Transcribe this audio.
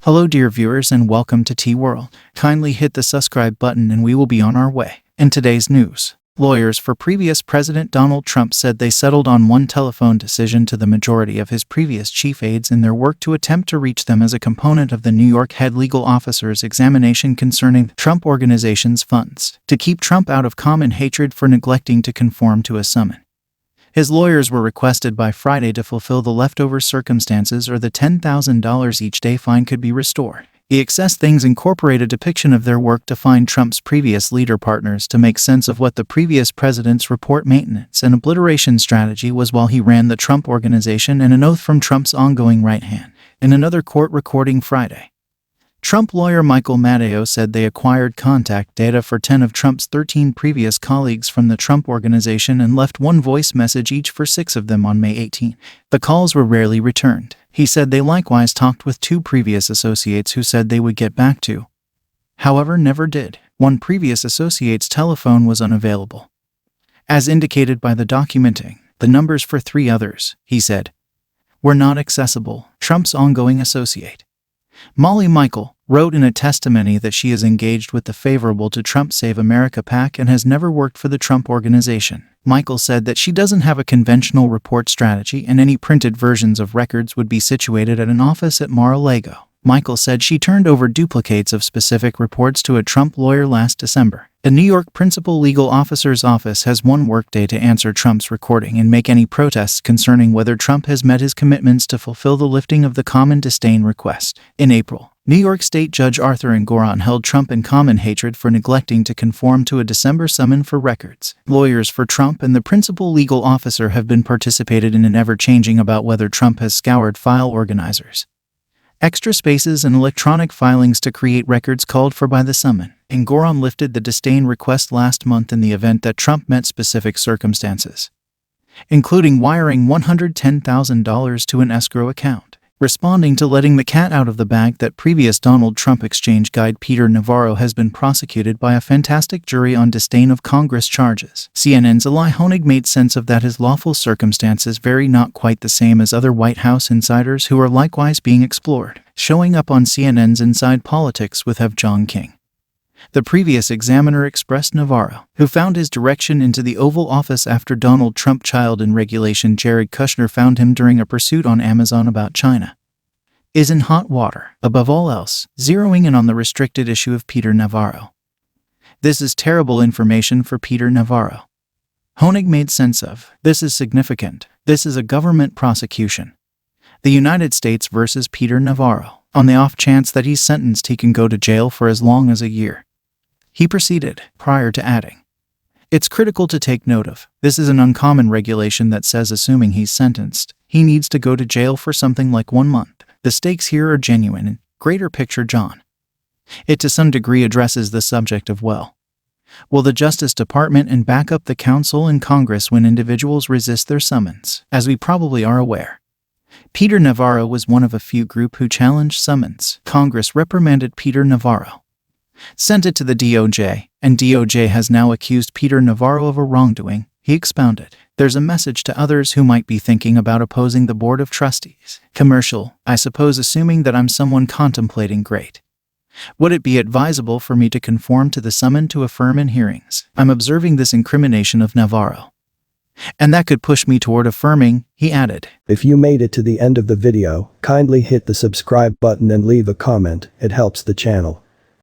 Hello dear viewers and welcome to T-World. Kindly hit the subscribe button and we will be on our way. In today's news, lawyers for previous President Donald Trump said they settled on one telephone decision to the majority of his previous chief aides in their work to attempt to reach them as a component of the New York head legal officer's examination concerning the Trump Organization's funds, to keep Trump out of common hatred for neglecting to conform to a summons. His lawyers were requested by Friday to fulfill the leftover circumstances or the $10,000 each day fine could be restored. The excess things incorporate a depiction of their work to find Trump's previous leader partners to make sense of what the previous president's report maintenance and obliteration strategy was while he ran the Trump Organization, and an oath from Trump's ongoing right hand. In another court recording Friday, Trump lawyer Michael Matteo said they acquired contact data for 10 of Trump's 13 previous colleagues from the Trump Organization and left one voice message each for 6 of them on May 18. The calls were rarely returned. He said they likewise talked with 2 previous associates who said they would get back to, however, never did. One previous associate's telephone was unavailable, as indicated by the documenting. The numbers for 3 others, he said, were not accessible. Trump's ongoing associate, Molly Michael, wrote in a testimony that she is engaged with the Favorable to Trump Save America PAC and has never worked for the Trump Organization. Michael said that she doesn't have a conventional report strategy and any printed versions of records would be situated at an office at Mar-a-Lago. Michael said she turned over duplicates of specific reports to a Trump lawyer last December. The New York Principal Legal Officer's Office has one workday to answer Trump's recording and make any protests concerning whether Trump has met his commitments to fulfill the lifting of the common disdain request. In April, New York State Judge Arthur Engoron held Trump in common hatred for neglecting to conform to a December summons for records. Lawyers for Trump and the principal legal officer have been participated in an ever-changing about whether Trump has scoured file organizers, extra spaces and electronic filings to create records called for by the summons. Engoron lifted the disdain request last month in the event that Trump met specific circumstances, including wiring $110,000 to an escrow account. Responding to letting the cat out of the bag that previous Donald Trump exchange guide Peter Navarro has been prosecuted by a fantastic jury on disdain of Congress charges. CNN's Eli Honig made sense of that his lawful circumstances vary not quite the same as other White House insiders who are likewise being explored. Showing up on CNN's Inside Politics with Have John King, the previous examiner expressed Navarro, who found his direction into the Oval Office after Donald Trump child in regulation Jared Kushner found him during a pursuit on Amazon about China, is in hot water. Above all else, zeroing in on the restricted issue of Peter Navarro. This is terrible information for Peter Navarro. Honig made sense of. This is significant. This is a government prosecution. The United States versus Peter Navarro. On the off chance that he's sentenced, he can go to jail for as long as a year. He proceeded, prior to adding, "It's critical to take note of. This is an uncommon regulation that says assuming he's sentenced, he needs to go to jail for something like 1 month. The stakes here are genuine and greater picture John." It to some degree addresses the subject of will the Justice Department and back up the counsel in Congress when individuals resist their summons. As we probably are aware, Peter Navarro was one of a few group who challenged summons. Congress reprimanded Peter Navarro, sent it to the DOJ, and DOJ has now accused Peter Navarro of a wrongdoing. He expounded, "There's a message to others who might be thinking about opposing the Board of Trustees. Commercial, I suppose, assuming that I'm someone contemplating great. Would it be advisable for me to conform to the summon to affirm in hearings? I'm observing this incrimination of Navarro, and that could push me toward affirming," he added. If you made it to the end of the video, kindly hit the subscribe button and leave a comment. It helps the channel.